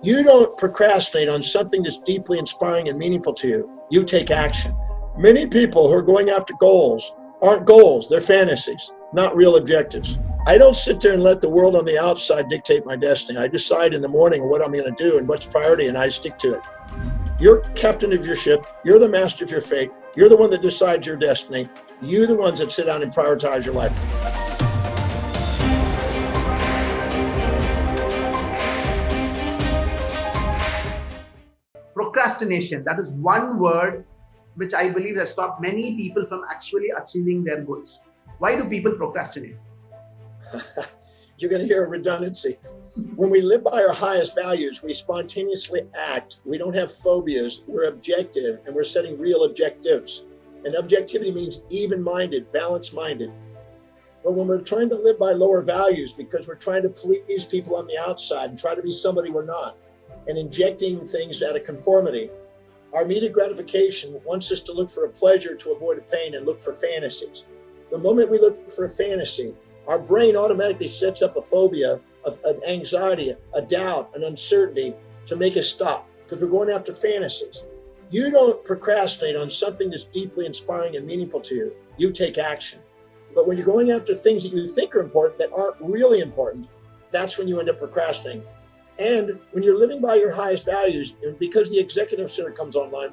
You don't procrastinate on something that's deeply inspiring and meaningful to you. You take action. Many people who are going after goals aren't goals, they're fantasies, not real objectives. I don't sit there and let the world on the outside dictate my destiny. I decide in the morning what I'm going to do and what's priority, and I stick to it. You're captain of your ship. You're the master of your fate. You're the one that decides your destiny. You're the ones that sit down and prioritize your life. Procrastination, that is one word which I believe has stopped many people from actually achieving their goals. Why do people procrastinate? You're going to hear a redundancy. When we live by our highest values, we spontaneously act. We don't have phobias. We're objective, and we're setting real objectives. And objectivity means even-minded, balanced-minded. But when we're trying to live by lower values because we're trying to please people on the outside and try to be somebody we're not, and injecting things out of conformity, our immediate gratification wants us to look for a pleasure to avoid a pain and look for fantasies. The moment we look for a fantasy, our brain automatically sets up a phobia, an anxiety, a doubt, an uncertainty to make us stop because we're going after fantasies. You don't procrastinate on something that's deeply inspiring and meaningful to you. You take action. But when you're going after things that you think are important that aren't really important, that's when you end up procrastinating. And when you're living by your highest values, and because the executive center comes online,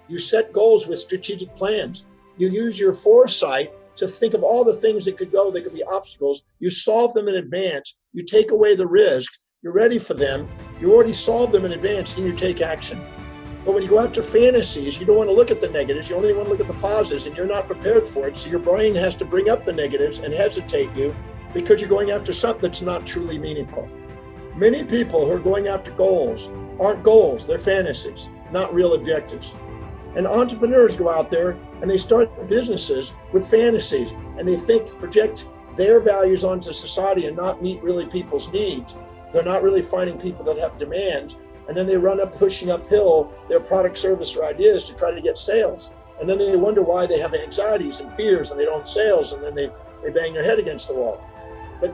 you set goals with strategic plans. You use your foresight to think of all the things that could go, that could be obstacles. You solve them in advance. You take away the risks. You're ready for them. You already solved them in advance, and you take action. But when you go after fantasies, you don't want to look at the negatives. You only want to look at the positives, and you're not prepared for it. So your brain has to bring up the negatives and hesitate you because you're going after something that's not truly meaningful. Many people who are going after goals aren't goals, they're fantasies, not real objectives. And entrepreneurs go out there and they start businesses with fantasies, and they project their values onto society and not meet really people's needs. They're not really finding people that have demands, and then they run up pushing uphill their product, service, or ideas to try to get sales. And then they wonder why they have anxieties and fears and they don't have sales, and then they bang their head against the wall. But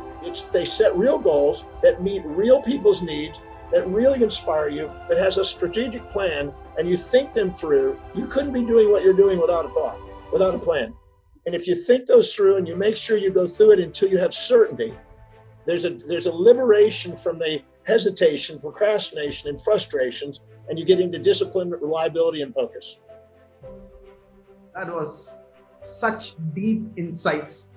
they set real goals that meet real people's needs, that really inspire you, that has a strategic plan, and you think them through. You couldn't be doing what you're doing without a thought, without a plan. And if you think those through and you make sure you go through it until you have certainty, there's a liberation from the hesitation, procrastination, and frustrations, and you get into discipline, reliability, and focus. That was such deep insights.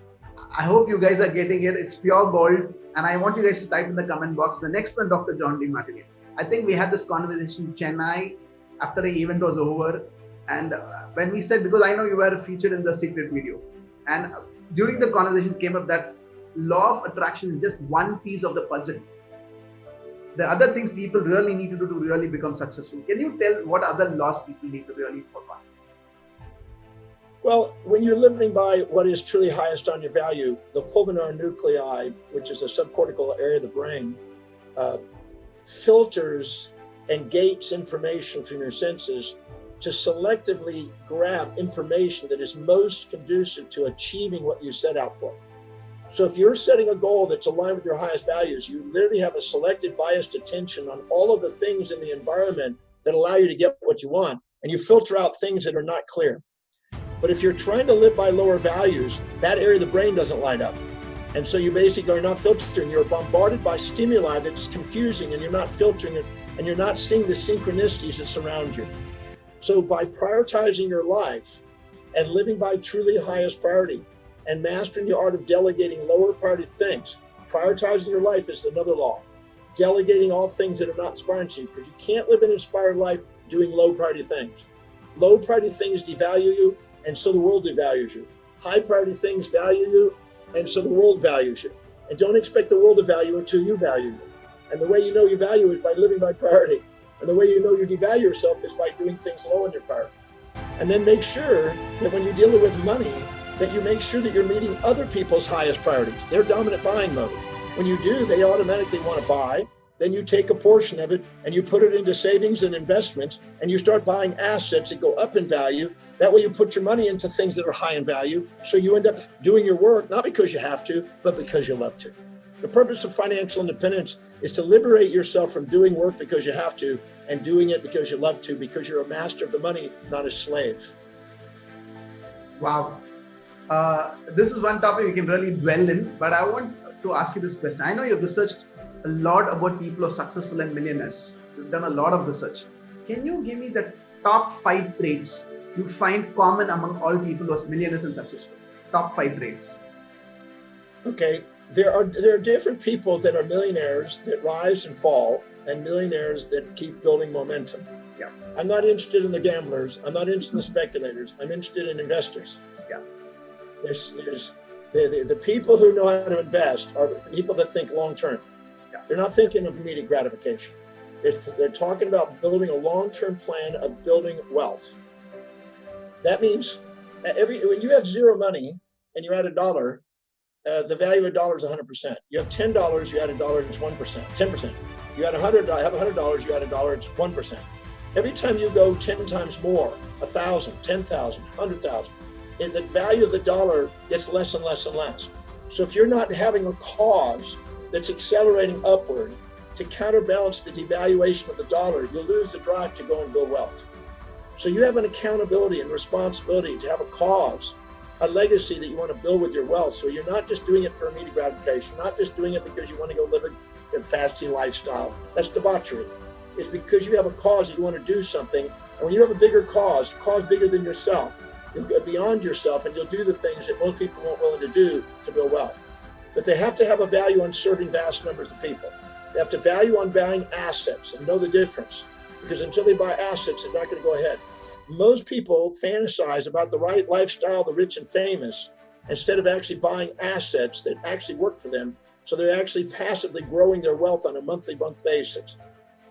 I hope you guys are getting it. It's pure gold. And I want you guys to type in the comment box, the next one, Dr. John D. Martin. I think we had this conversation in Chennai after the event was over. And when we said, because I know you were featured in the secret video. And during the conversation came up that law of attraction is just one piece of the puzzle. The other things people really need to do to really become successful. Can you tell what other laws people need to really work on? Well, when you're living by what is truly highest on your value, the pulvinar nuclei, which is a subcortical area of the brain, filters and gates information from your senses to selectively grab information that is most conducive to achieving what you set out for. So if you're setting a goal that's aligned with your highest values, you literally have a selected biased attention on all of the things in the environment that allow you to get what you want, and you filter out things that are not clear. But if you're trying to live by lower values, that area of the brain doesn't light up. And so you basically are not filtering. You're bombarded by stimuli that's confusing, and you're not filtering it, and you're not seeing the synchronicities that surround you. So by prioritizing your life and living by truly highest priority and mastering the art of delegating lower priority things, prioritizing your life is another law. Delegating all things that are not inspiring to you, because you can't live an inspired life doing low priority things. Low priority things devalue you, and so the world devalues you. High priority things value you, and so the world values you. And don't expect the world to value until you value you. And the way you know you value is by living by priority. And the way you know you devalue yourself is by doing things low in your priority. And then make sure that when you're dealing with money, that you make sure that you're meeting other people's highest priorities, their dominant buying motive. When you do, they automatically want to buy. Then you take a portion of it and you put it into savings and investments, and you start buying assets that go up in value. That way you put your money into things that are high in value. So you end up doing your work, not because you have to, but because you love to. The purpose of financial independence is to liberate yourself from doing work because you have to and doing it because you love to, because you're a master of the money, not a slave. Wow. This is one topic we can really dwell in, but I want to ask you this question. I know you've researched a lot about people who are successful and millionaires. You've done a lot of research. Can you give me the top 5 traits you find common among all people who are millionaires and successful? Top 5 traits. Okay. There are different people that are millionaires that rise and fall, and millionaires that keep building momentum. Yeah. I'm not interested in the gamblers. I'm not interested in the speculators. I'm interested in investors. Yeah. There's the people who know how to invest are people that think long term. Yeah. They're not thinking of immediate gratification. They're talking about building a long-term plan of building wealth. That means when you have zero money and you add $1, the value of $1 is 100%. You have $10, you add $1, it's 1%, 10%. You add $100, you add $1, it's 1%. Every time you go 10 times more, 1,000, 10,000, 100,000, the value of the dollar gets less and less and less. So if you're not having a cause that's accelerating upward to counterbalance the devaluation of the dollar, you'll lose the drive to go and build wealth. So you have an accountability and responsibility to have a cause, a legacy that you want to build with your wealth. So you're not just doing it for immediate gratification, not just doing it because you want to go live a fasty lifestyle. That's debauchery. It's because you have a cause that you want to do something. And when you have a bigger cause bigger than yourself, you'll go beyond yourself and you'll do the things that most people aren't willing to do to build wealth. But they have to have a value on serving vast numbers of people. They have to value on buying assets and know the difference. Because until they buy assets, they're not going to go ahead. Most people fantasize about the right lifestyle, the rich and famous, instead of actually buying assets that actually work for them. So they're actually passively growing their wealth on a month basis.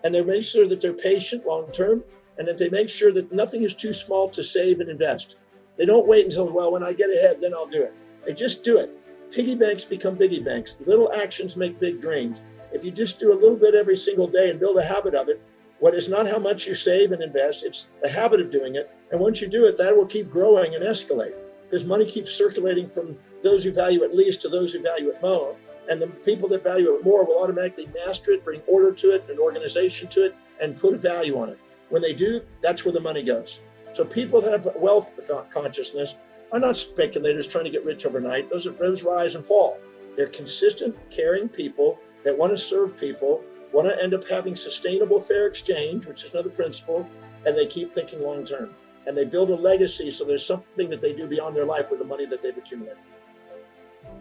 And they make sure that they're patient long-term, and that they make sure that nothing is too small to save and invest. They don't wait until, well, when I get ahead, then I'll do it. They just do it. Piggy banks become biggie banks. Little actions make big dreams. If you just do a little bit every single day and build a habit of it, what is not how much you save and invest, it's the habit of doing it. And once you do it, that will keep growing and escalate, because money keeps circulating from those who value it least to those who value it more. And the people that value it more will automatically master it, bring order to it, an organization to it, and put a value on it. When they do, that's where the money goes. So people that have wealth consciousness are not speculators trying to get rich overnight. Those rise and fall. They're consistent, caring people that want to serve people, want to end up having sustainable fair exchange, which is another principle, and they keep thinking long term. And they build a legacy, so there's something that they do beyond their life with the money that they've accumulated.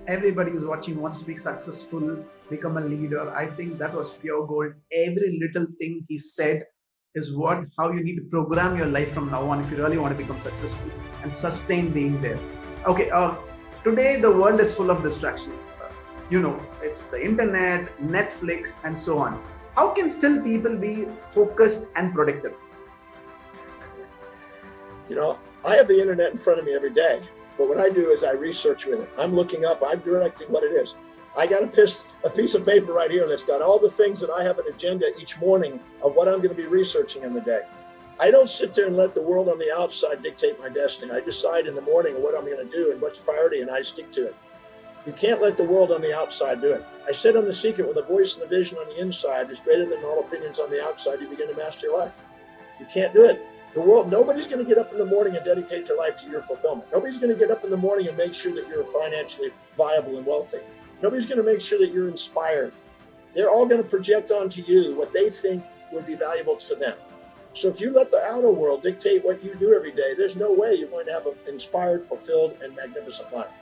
Everybody who's watching wants to be successful, become a leader. I think that was pure gold. Every little thing he said is how you need to program your life from now on if you really want to become successful and sustain being there. Okay, today the world is full of distractions. It's the internet, Netflix, and so on. How can still people be focused and productive? I have the internet in front of me every day, but what I do is I research with it. I'm looking up, I'm directing what it is. I got a piece of paper right here that's got all the things that I have an agenda each morning of what I'm going to be researching in the day. I don't sit there and let the world on the outside dictate my destiny. I decide in the morning what I'm going to do and what's priority, and I stick to it. You can't let the world on the outside do it. I said on The Secret, when the voice and the vision on the inside is greater than all opinions on the outside, you begin to master your life. You can't do it. Nobody's going to get up in the morning and dedicate their life to your fulfillment. Nobody's going to get up in the morning and make sure that you're financially viable and wealthy. Nobody's going to make sure that you're inspired. They're all going to project onto you what they think would be valuable to them. So if you let the outer world dictate what you do every day, there's no way you're going to have an inspired, fulfilled, and magnificent life.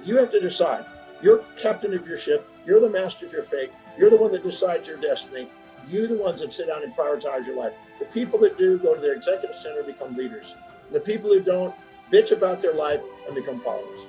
You have to decide. You're captain of your ship. You're the master of your fate. You're the one that decides your destiny. You're the ones that sit down and prioritize your life. The people that do go to their executive center become leaders. The people who don't bitch about their life and become followers.